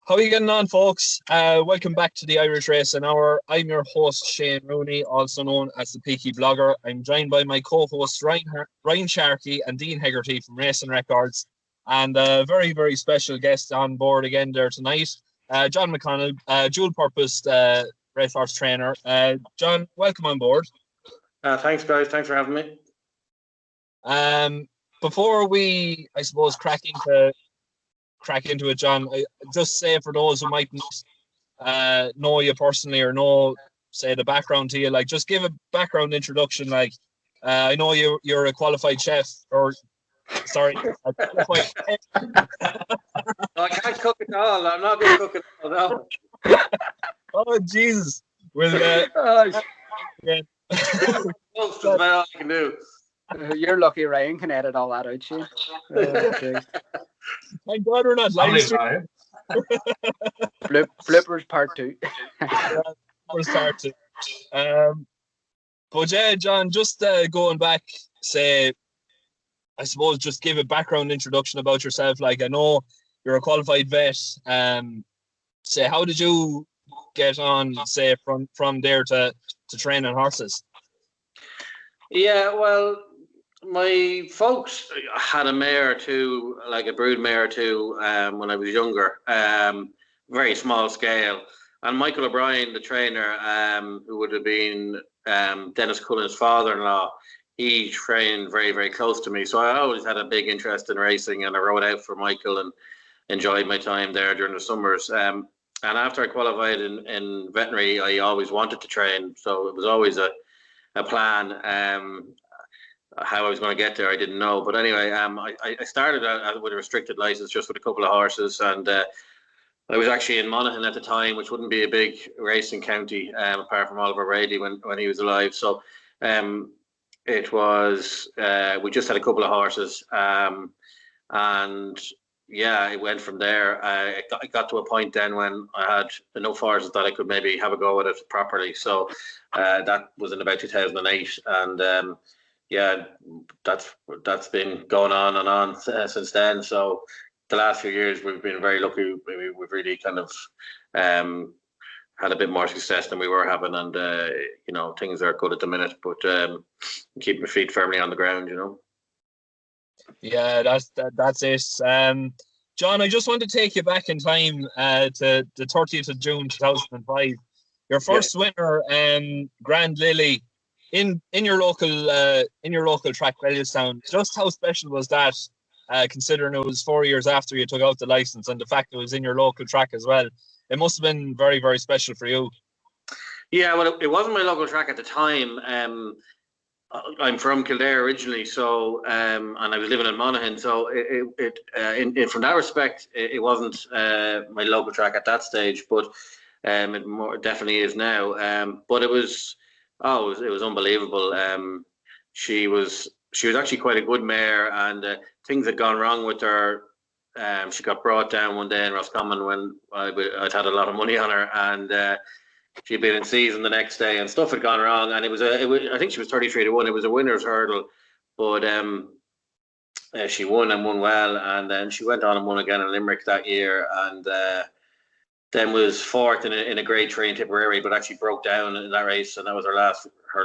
How are you getting on, folks? Welcome back to the Irish Racing Hour. I'm your host, Shane Rooney, also known as the Peaky Blogger. I'm joined by my co-hosts, Ryan Sharkey and Dean Hegarty from Racing Records, and a very, very special guest on board again there tonight, John McConnell, dual-purpose racehorse trainer. John, welcome on board. Thanks, guys. Thanks for having me. Before we, I suppose, crack into it, John, I just say for those who mightn't know you personally or know, say, the background to you, like, just give a background introduction. Like, I know you're a qualified chef, or sorry, a qualified I can't cook it all. I'm not going to cook it all. No. Oh, Jesus. We'll yeah. That's about all I can do. You're lucky Ryan can edit all that out, Shane. Thank God we're not live streaming. Flippers part 2. Flippers part 2. But yeah, John, just going back, say, I suppose just give a background introduction about yourself. Like, I know you're a qualified vet. Say, how did you get on, say, from there to training horses? Yeah, well, my folks had a mare too, like a brood mare too, when I was younger, very small scale. And Michael O'Brien, the trainer, who would have been Dennis Cullen's father-in-law, he trained very, very close to me. So I always had a big interest in racing, and I rode out for Michael and enjoyed my time there during the summers. And after I qualified in veterinary, I always wanted to train. So it was always a plan. How I was going to get there, I didn't know. But anyway, I started out with a restricted license, just with a couple of horses, and I was actually in Monaghan at the time, which wouldn't be a big racing county, apart from Oliver Brady when he was alive. So it was, we just had a couple of horses, and yeah, it went from there. It got to a point then when I had enough horses that I could maybe have a go at it properly. So that was in about 2008, and yeah, that's been going on and on since then. So the last few years we've been very lucky. We've really kind of had a bit more success than we were having, and you know, things are good at the minute. But keep my feet firmly on the ground, you know. Yeah, that's it. John, I just want to take you back in time to the 30th of June 2005. Your first winner, Grand Lily, in your local track, Bellewstown. Just how special was that, considering it was 4 years after you took out the license, and the fact it was in your local track as well? It must have been very, very special for you. Yeah, well, it wasn't my local track at the time. I'm from Kildare originally, so and I was living in Monaghan, so it from that respect, it wasn't my local track at that stage, but it definitely is now. But it was unbelievable. She was actually quite a good mare, and things had gone wrong with her. She got brought down one day in Roscommon when I'd had a lot of money on her, and she'd been in season the next day, and stuff had gone wrong. And it was I think she was 33-1. It was a winner's hurdle, but she won and won well, and then she went on and won again in Limerick that year, and then was fourth in a grade 3 in Tipperary, but actually broke down in that race, and that was her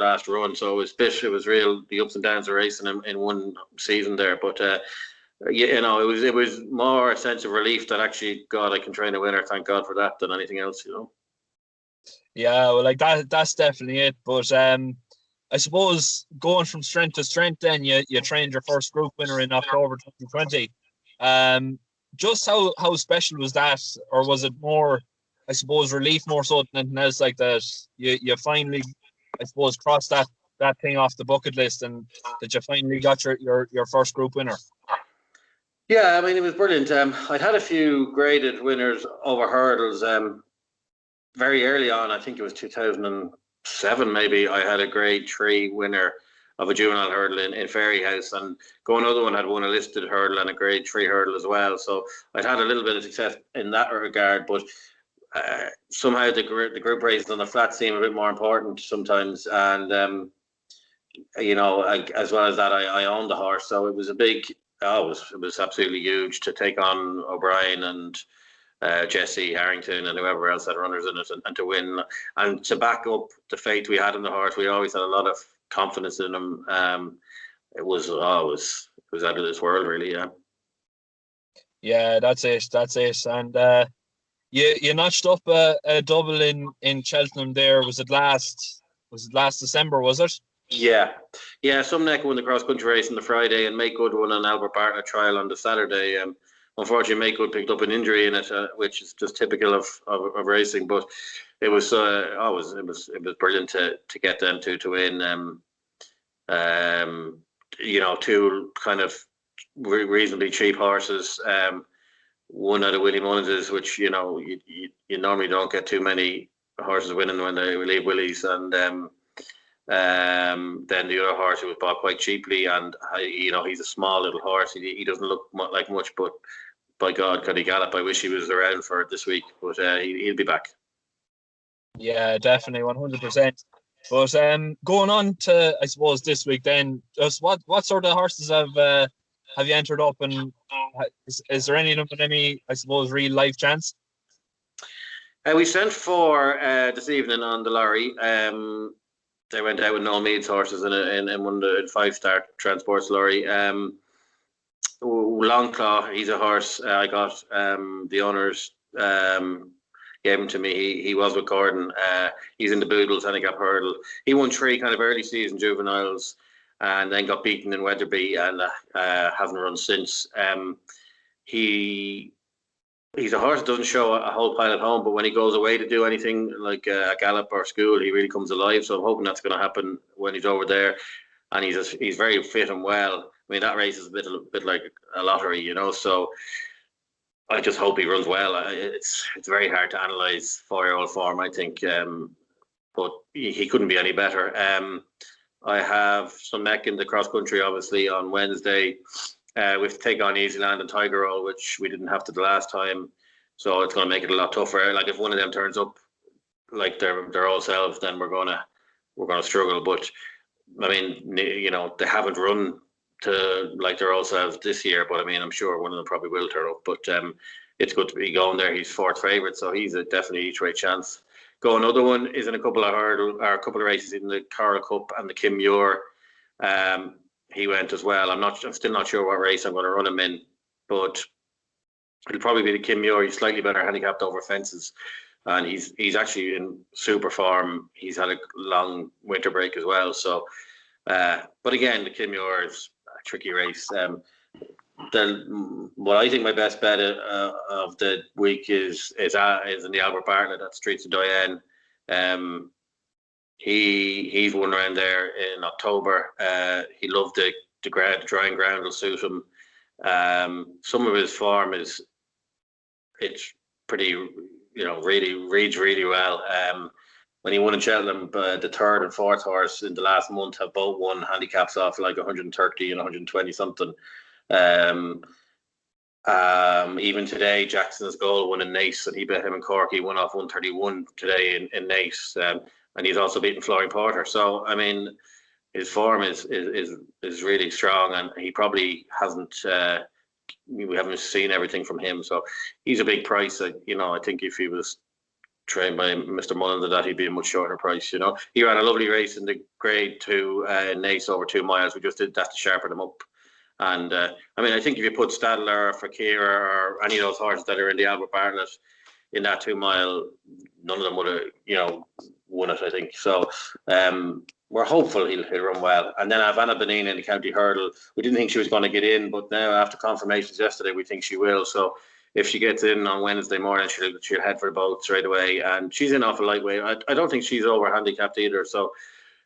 last run. So it was real, the ups and downs of racing in one season there. But you know, it was more a sense of relief that actually, God, I can train a winner. Thank God for that, than anything else, you know. Yeah, well, like that's definitely it. But I suppose going from strength to strength, then you trained your first group winner in October 2020. Just how special was that, or was it more, I suppose, relief more so than anything else, like that you finally, I suppose, crossed that thing off the bucket list, and that you finally got your first group winner? Yeah, I mean, it was brilliant. I'd had a few graded winners over hurdles. Very early on, I think it was 2007 maybe, I had a grade 3 winner of a juvenile hurdle in Fairyhouse, and another one had won a listed hurdle and a grade 3 hurdle as well. So I'd had a little bit of success in that regard, but somehow the group races on the flat seem a bit more important sometimes. And you know, as well as that, I owned the horse, so it was a big. It was absolutely huge to take on O'Brien and Jesse Harrington and whoever else had runners in it, and to win and to back up the faith we had in the horse. We always had a lot of confidence in him. It was out of this world, really. Yeah. Yeah, that's it. And you notched up a double in Cheltenham there. Was it last December, was it? Yeah. Some neck won the cross country race on the Friday, and Make Good won an Albert Bartlett trial on the Saturday. Unfortunately, Make Good picked up an injury in it, which is just typical of racing. But it was brilliant to get them to win. Two kind of reasonably cheap horses. One out of Willie Mullins's, which you normally don't get too many horses winning when they leave Willie's, and then the other horse who was bought quite cheaply, and he's a small little horse. He doesn't look like much, but by God, could he gallop? I wish he was around for this week, but he'll be back. Yeah, definitely, 100%. But going on to, I suppose, this week then, just what sort of horses have you entered up, and is there any of them with any, I suppose, real life chance? We sent 4 this evening on the lorry. They went out with Noel Mead's horses in one of the 5-star transports lorry. Longclaw, he's a horse I got. The owners gave him to me. He was with Gordon. He's in the Boodles handicap hurdle. He won 3 kind of early season juveniles, and then got beaten in Weatherby, and hasn't run since. He's a horse that doesn't show a whole pile at home, but when he goes away to do anything like a gallop or school, he really comes alive. So I'm hoping that's going to happen when he's over there. And he's very fit and well. I mean, that race is a bit like a lottery, So I just hope he runs well. It's very hard to analyse 4-year-old form, I think, but he couldn't be any better. I have some neck in the cross country, obviously, on Wednesday. We have to take on Easy Land and Tiger Roll, which we didn't have to the last time, so it's going to make it a lot tougher. Like if one of them turns up like their old selves, then we're gonna struggle. But I mean, they haven't run to like their old selves this year, but I mean, I'm sure one of them probably will turn up. But it's good to be going there. He's 4th favourite, so he's a definitely each way chance. Another one is in a couple of races in the Coral Cup and the Kim Muir. He went as well. I'm still not sure what race I'm going to run him in, but it'll probably be the Kim Muir. He's slightly better handicapped over fences, and he's actually in super form. He's had a long winter break as well. So, but again, the Kim Muir is a tricky race. What I think my best bet of the week is in the Albert Bartlett at Streets of Diane. He's won around there in October. He loved the drying ground will suit him. Some of his form it's pretty, really reads really well. When he won in Cheltenham, the 3rd and 4th horse in the last month have both won handicaps off like 130 and 120 something. Even today, Jackson's Goal won in Naas, and he bet him in Cork. He won off 131 today in Naas, and he's also beaten Flooring Porter. So I mean, his form is really strong, and he probably hasn't. We haven't seen everything from him, so he's a big price. I think if he was trained by Mr. Mullins, that he'd be a much shorter price. He ran a lovely race in the Grade 2 Naas over 2 miles. We just did that to sharpen him up. And I mean, I think if you put Stadler or Fakir or any of those horses that are in the Albert Bartlett in that 2 mile, none of them would have, won it, I think. So we're hopeful he'll run well. And then Havana Benin in the County Hurdle, we didn't think she was going to get in, but now after confirmations yesterday, we think she will. So if she gets in on Wednesday morning, she'll head for the boat straight away. And she's in off a lightweight. I don't think she's over handicapped either. So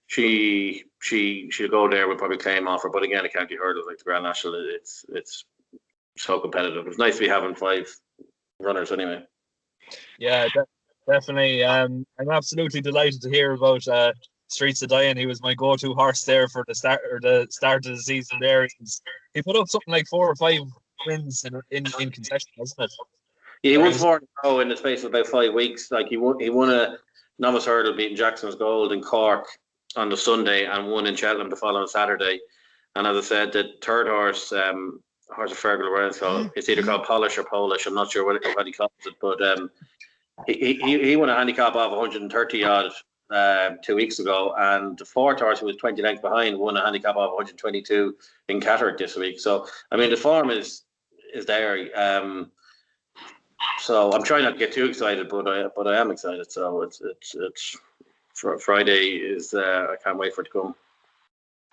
she'll go there. We'll probably claim off her. But again, the County Hurdle, like the Grand National, it's so competitive. It's nice to be having 5 runners anyway. Yeah, definitely. I'm absolutely delighted to hear about Streets of Diane. He was my go-to horse there for the start of the season. There, he put up something like 4 or 5 wins in concession, wasn't it? Yeah, he won 4 in a row in the space of about 5 weeks. Like he won a novice hurdle beating Jackson's Gold in Cork on the Sunday, and won in Cheltenham the following Saturday. And as I said, the 3rd horse, horse of Fergal around, so it's either called Polish or Polish. I'm not sure what he calls it, but he won a handicap of 130 odd 2 weeks ago, and the fourth horse, who was 20 lengths behind, won a handicap of 122 in Catterick this week. So I mean, the form is there. So I'm trying not to get too excited, but I am excited. So it's for Friday is I can't wait for it to come.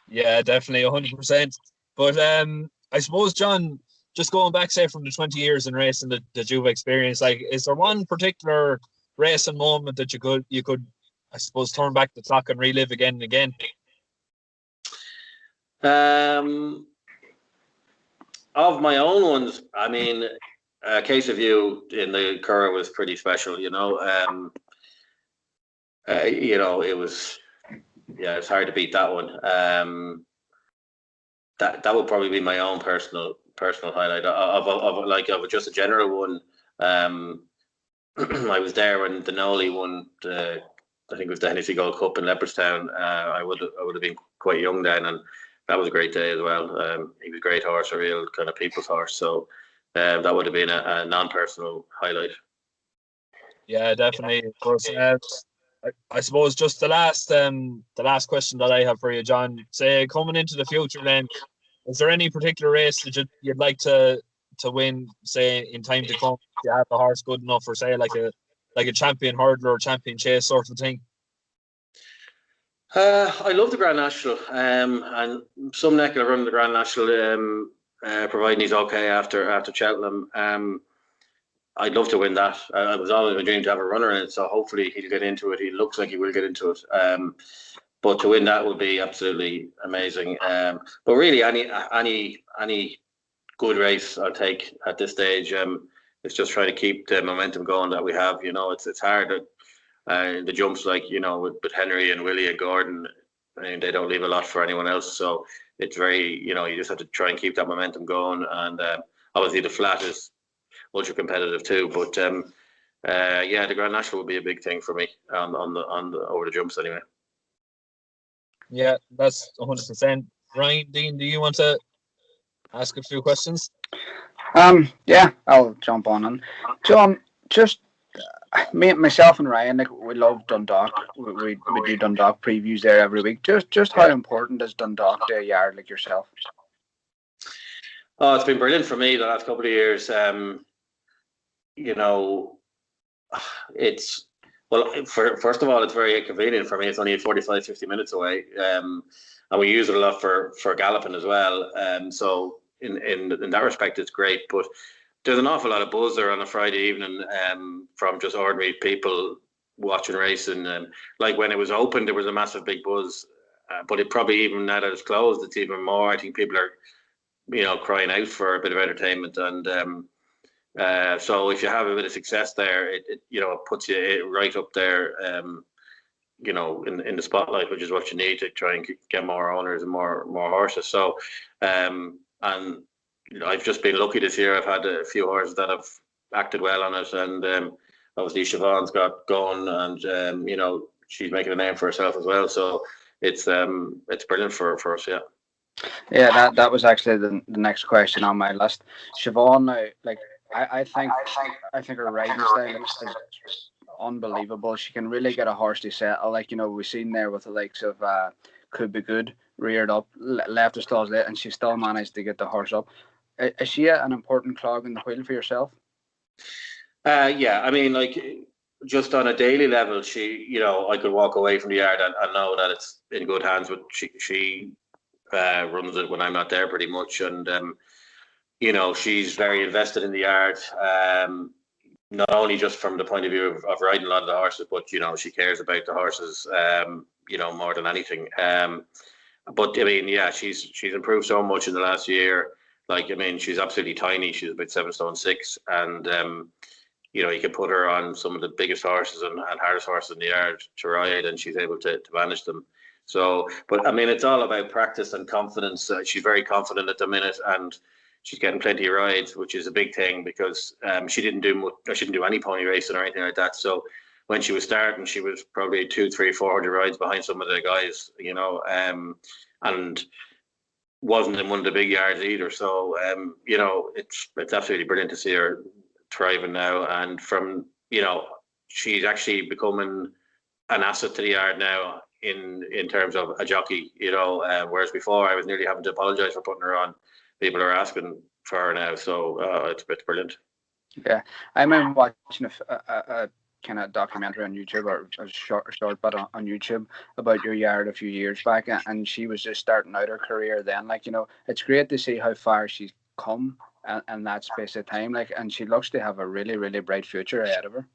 Yeah, definitely 100%. But I suppose, John, just going back, say, from the 20 years in racing that you've experienced, like, is there one particular racing moment that you could, I suppose, turn back the clock and relive again and again? Of my own ones, I mean, Case of You in the Curragh was pretty special, you know. It was, it's hard to beat that one. That would probably be my own personal highlight of just a general one. I was there when Denoli won I think it was the Hennessy Gold Cup in Leopardstown. I would have been quite young then, and that was a great day as well. He was a great horse, a real kind of people's horse. So that would have been a non-personal highlight. Yeah, definitely. Of course. I suppose just the last question that I have for you, John. Say, coming into the future, then, is there any particular race that you'd like to win, say, in time to come? If you have the horse good enough for, say, like a champion hurdler or champion chase sort of thing? I love the Grand National, and some neck will run the Grand National, providing he's okay after Cheltenham. I'd love to win that. It was always my dream to have a runner in it, so hopefully he'll get into it. He looks like he will get into it. But to win that would be absolutely amazing. But really, any good race I'll take at this stage. It's just trying to keep the momentum going that we have. You know, it's hard. The jumps, like, you know, with Henry and Willie and Gordon, I mean, they don't leave a lot for anyone else. So it's very, you just have to try and keep that momentum going. And obviously the flat is ultra competitive too. But the Grand National would be a big thing for me on the over the jumps anyway. Yeah, that's 100%. Ryan, Dean, do you want to ask a few questions? Yeah, I'll jump on. And John, just myself and Ryan, like, we love Dundalk. We do Dundalk previews there every week. Just how important is Dundalk to a yard like yourself? Oh, it's been brilliant for me the last couple of years. First of all, it's very convenient for me. It's only 45, 50 minutes away, and we use it a lot for galloping as well. So in that respect, it's great. But there's an awful lot of buzz there on a Friday evening from just ordinary people watching racing. Like when it was open, there was a massive big buzz. But it probably, even now that it's closed, it's even more. I think people are, crying out for a bit of entertainment. And so if you have a bit of success there, it puts you right up there, in the spotlight, which is what you need to try and get more owners and more horses. So, and I've just been lucky this year. I've had a few horses that have acted well on it, and obviously Siobhan's got going, and she's making a name for herself as well. So it's brilliant for us, yeah. Yeah, that was actually the next question on my list. Siobhan, I think her riding style is unbelievable. She can really get a horse to settle. We've seen there with the likes of Could Be Good, reared up, left the stalls late, and she still managed to get the horse up. Is she an important clog in the wheel for yourself? Yeah, I mean, just on a daily level, she, I could walk away from the yard and know that it's in good hands. But she runs it when I'm not there, pretty much, and she's very invested in the yard. Not only just from the point of view of riding a lot of the horses, but she cares about the horses, more than anything. But I mean, yeah, she's improved so much in the last year. She's absolutely tiny. She's about 7'6", and you can put her on some of the biggest horses and hardest horses in the yard to ride, and she's able to manage them. So, but I mean, it's all about practice and confidence. She's very confident at the minute, and she's getting plenty of rides, which is a big thing, because she didn't do any pony racing or anything like that. So when she was starting, she was probably 200, 300, 400 rides behind some of the guys, and wasn't in one of the big yards either. So it's absolutely brilliant to see her thriving now, and from she's actually becoming an asset to the yard now in terms of a jockey. Whereas before I was nearly having to apologise for putting her on. People are asking for her now, so it's brilliant. Yeah, I remember watching a kind of documentary on YouTube, or a short but on YouTube, about your yard a few years back, and she was just starting out her career then. It's great to see how far she's come in that space of time. And she looks to have a really, really bright future ahead of her.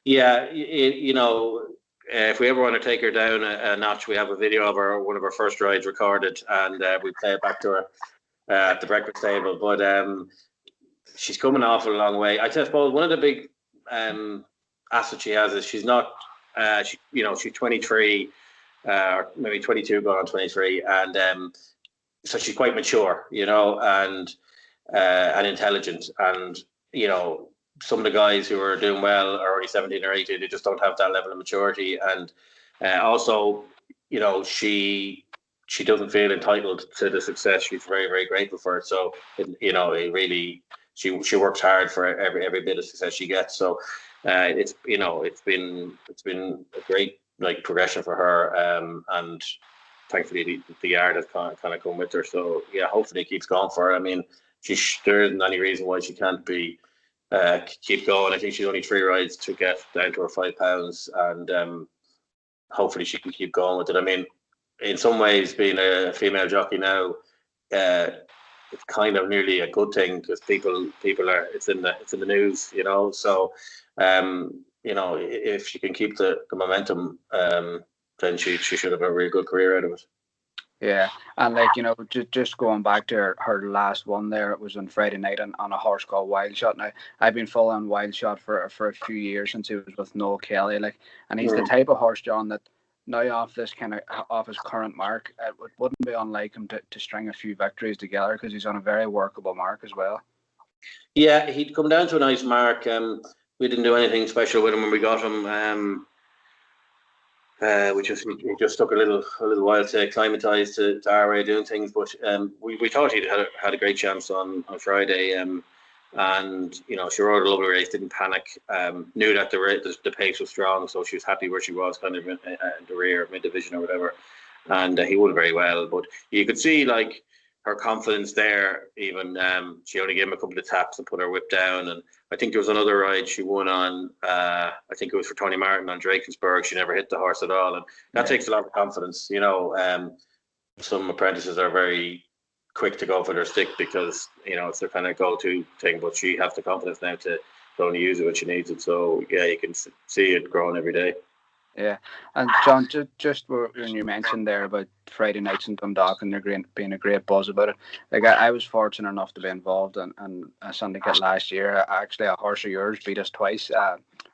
Yeah, if we ever want to take her down a notch, we have a video of her, one of her first rides recorded, and we play it back to her at the breakfast table. But she's come an awful long way. I suppose one of the big assets she has is she's not, she's 23, maybe 22, going on 23, and so she's quite mature, and intelligent, and some of the guys who are doing well are only 17 or 18. They just don't have that level of maturity, and also, she doesn't feel entitled to the success. She's very, very grateful for it. So, it really, she works hard for every bit of success she gets. So, it's been a great progression for her, and thankfully the yard has kind of come with her. So yeah, hopefully it keeps going for her. I mean, there isn't any reason why she can't be keep going. I think she's only 3 rides to get down to her £5, and hopefully she can keep going with it. I mean, in some ways, being a female jockey now, it's kind of nearly a good thing, because people are, it's in the news, So, if she can keep the momentum, then she should have a really good career out of it. Yeah, and just going back to her last one there, it was on Friday night on a horse called Wild Shot. Now, I've been following Wild Shot for a few years, since he was with Noel Kelly, and he's the type of horse, John, that now off his current mark, it wouldn't be unlike him to string a few victories together, because he's on a very workable mark as well. Yeah, he'd come down to a nice mark. We didn't do anything special with him when we got him. He just took a little while to acclimatise to our way of doing things, but we thought he had a great chance on Friday, and she rode a lovely race, didn't panic, knew that the pace was strong, so she was happy where she was, kind of in the rear, mid division or whatever, and he won very well. But you could see her confidence there. Even she only gave him a couple of taps and put her whip down. And I think there was another ride she won on, I think it was for Tony Martin on Drakensburg. She never hit the horse at all, and that takes a lot of confidence. Some apprentices are very quick to go for their stick, because it's their kind of go-to thing. But she has the confidence now to only use it when she needs it. So yeah, you can see it growing every day. Yeah, and John, just when you mentioned there about Friday nights in Dundalk and there being a great buzz about it, I was fortunate enough to be involved in a syndicate last year. Actually, a horse of yours beat us twice.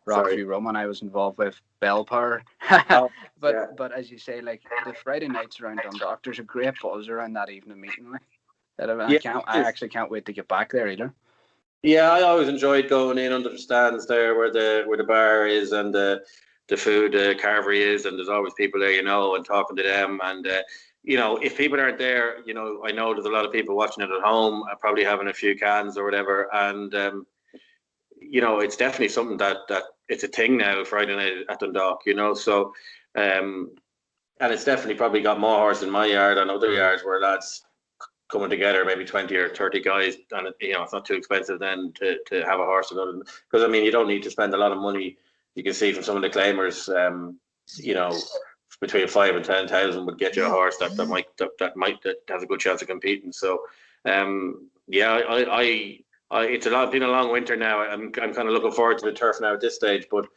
Rockview Roman, I was involved with Bell Power. But as you say, the Friday nights around Dundalk, there's a great buzz around that evening meeting. I actually can't wait to get back there either. Yeah, I always enjoyed going in under the stands there, where the bar is, and the food carvery is, and there's always people there, and talking to them. And if people aren't there, I know there's a lot of people watching it at home, probably having a few cans or whatever. And it's definitely something that it's a thing now, Friday night at Dundalk. So and it's definitely probably got more horse in my yard and other yards, where lads coming together, maybe 20 or 30 guys, and it's not too expensive then to have a horse to go to, because I mean, you don't need to spend a lot of money. You can see from some of the claimers, between 5,000 and 10,000 would get you a horse that has a good chance of competing. So, it's been a long winter now. I'm kind of looking forward to the turf now at this stage, but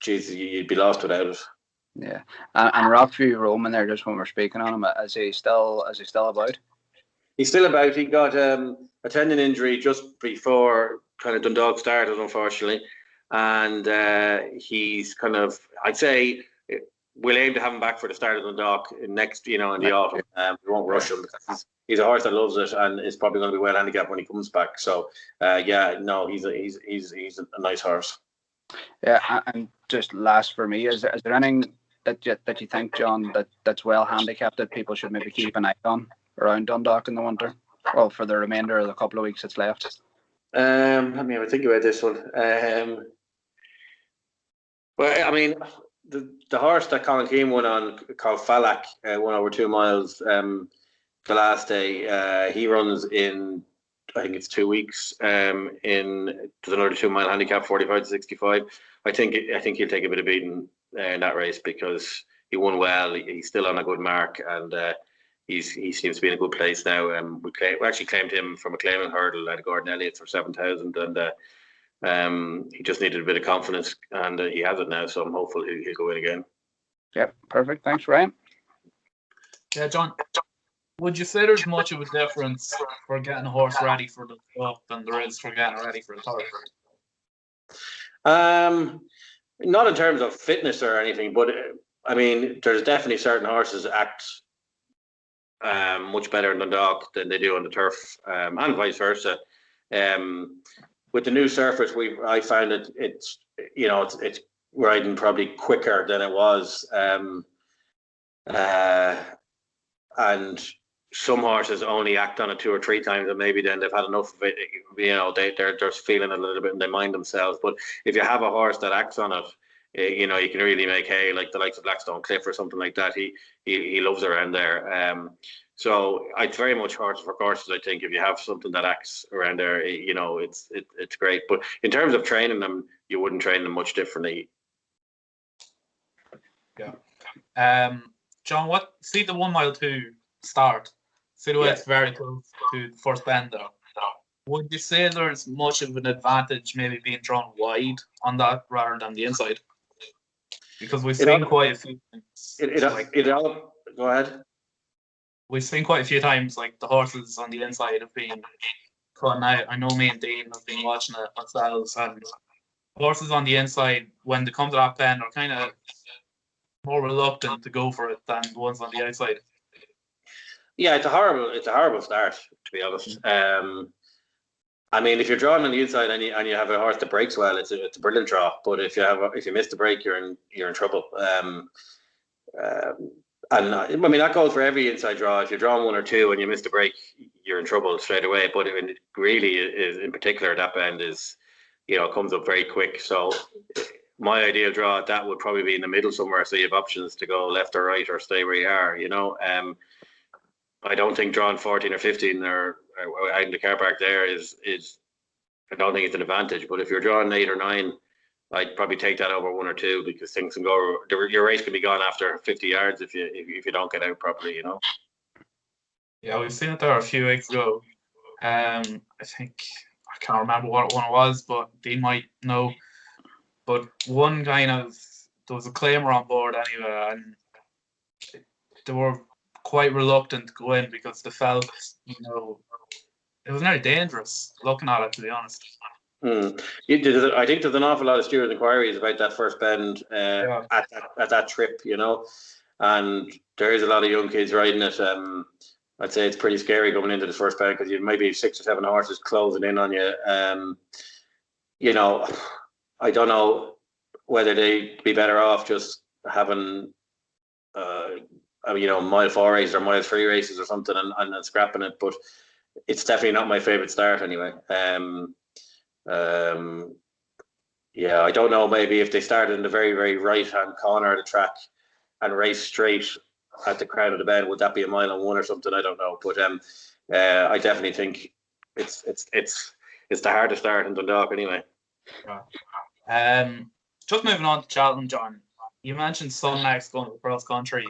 you'd be lost without it. Yeah, and Rockview Roman there, just when we're speaking on him, is he still about? He's still about. He got a tendon injury just before kind of Dundalk started, unfortunately, and he's kind of, I'd say, we'll aim to have him back for the start of Dundalk next, in the autumn. We won't rush him, because he's a horse that loves it and is probably going to be well handicapped when he comes back. So he's a nice horse. Yeah, and just last for me, is there anything that you think, John, that's well handicapped that people should maybe keep an eye on around Dundalk in the winter? Well, for the remainder of the couple of weeks that's left. Let me have a think about this one. Well, I mean, the horse that Colin Keane won on, called Falak, won over 2 miles the last day. He runs in, I think it's 2 weeks. There's another 2 mile handicap, 45 to 65. I think he'll take a bit of beating in that race because he won well. He's still on a good mark, and he seems to be in a good place now. We actually claimed him from a claiming hurdle at Gordon Elliott's for 7,000, and he just needed a bit of confidence, and he has it now. So I'm hopeful he'll go in again. Yep, perfect. Thanks, Ryan. Yeah, John. Would you say there's much of a difference for getting a horse ready for the cup than there is for getting ready for the turf? Not in terms of fitness or anything, but I mean, there's definitely certain horses act much better in Dundalk than they do on the turf, and vice versa. With the new surface, I found it's riding probably quicker than it was, and some horses only act on it 2 or 3 times, and maybe then they've had enough of it. They're just feeling it a little bit and they mind themselves. But if you have a horse that acts on it, you can really make hay, like the likes of Blackstone Cliff or something like that. He loves around there. So it's very much horses for courses. I think if you have something that acts around there, it's great. But in terms of training them, you wouldn't train them much differently. Yeah. John, see the 1 mile 2 start? Silhouette's very close to the first bend though. Would you say there's much of an advantage maybe being drawn wide on that rather than the inside? Because we've seen quite a few things. Go ahead. We've seen quite a few times like the horses on the inside have been cutting out. I know me and Dean have been watching it ourselves, and horses on the inside, when they come to that bend, are kind of more reluctant to go for it than the ones on the outside. Yeah, it's a horrible start, to be honest. I mean, if you're drawing on the inside and you have a horse that breaks well, it's a brilliant draw. But if you miss the break, you're in trouble. And I mean that goes for every inside draw. If you're drawing 1 or 2 and you miss the break, you're in trouble straight away. But it really is, in particular, that bend is, comes up very quick. So my ideal draw at that would probably be in the middle somewhere, so you have options to go left or right or stay where you are. I don't think drawing 14 or 15 or out in the car park there is I don't think it's an advantage. But if you're drawing 8 or 9, I'd probably take that over 1 or 2 because things can go. Your race can be gone after 50 yards if you don't get out properly. Yeah, we've seen it there a few weeks ago. I think I can't remember what one it was, but Dean might know. But there was a claimer on board anyway, and they were quite reluctant to go in because they felt, it was very dangerous looking at it, to be honest. I think there's an awful lot of stewards' inquiries about that first bend at that trip, and there is a lot of young kids riding it. I'd say it's pretty scary going into the first bend because you maybe 6 or 7 horses closing in on you. I don't know whether they'd be better off just having mile 4 races or mile 3 races or something and scrapping it, but it's definitely not my favorite start anyway. I don't know, maybe if they started in the very, very right hand corner of the track and race straight at the crown of the bend, would that be a mile and 1 or something? I don't know, but I definitely think it's the hardest start in Dundalk anyway. Just moving on to Cheltenham, John. You mentioned Sunnex going to cross country.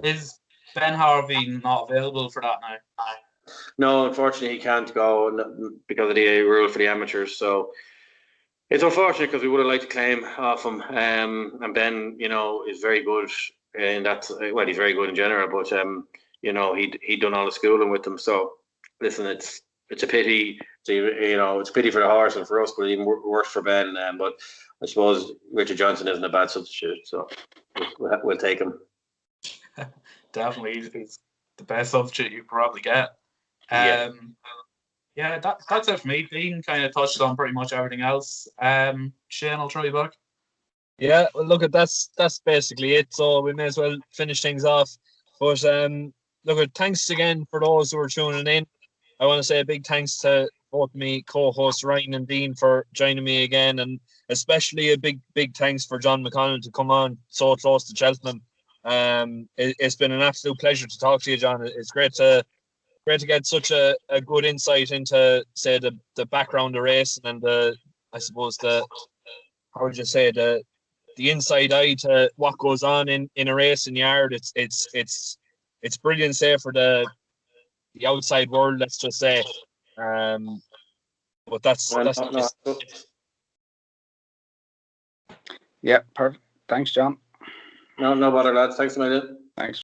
Is Ben Harvey not available for that now? No, unfortunately, he can't go because of the rule for the amateurs. So it's unfortunate because we would have liked to claim off him. And Ben, is very good in that. Well, he's very good in general, but he'd done all the schooling with them. So listen, it's a pity. It's a pity for the horse and for us, but even worse for Ben. But I suppose Richard Johnson isn't a bad substitute, so we'll take him. Definitely, he's the best substitute you probably get. That's it for me. Dean kind of touched on pretty much everything else. Shane, I'll throw you back. Yeah, well, look, that's basically it. So we may as well finish things off. But look, thanks again for those who are tuning in. I want to say a big thanks to both me co-hosts Ryan and Dean for joining me again, and especially a big thanks for John McConnell to come on so close to Cheltenham. It's been an absolute pleasure to talk to you, John. It's great to get such a good insight into, say, the background of racing and I suppose how would you say, the inside eye to what goes on in a racing yard. It's brilliant, say, for the outside world, let's just say. But that's Yeah, perfect. Thanks, John. No bother, lads. Thanks a million. Thanks.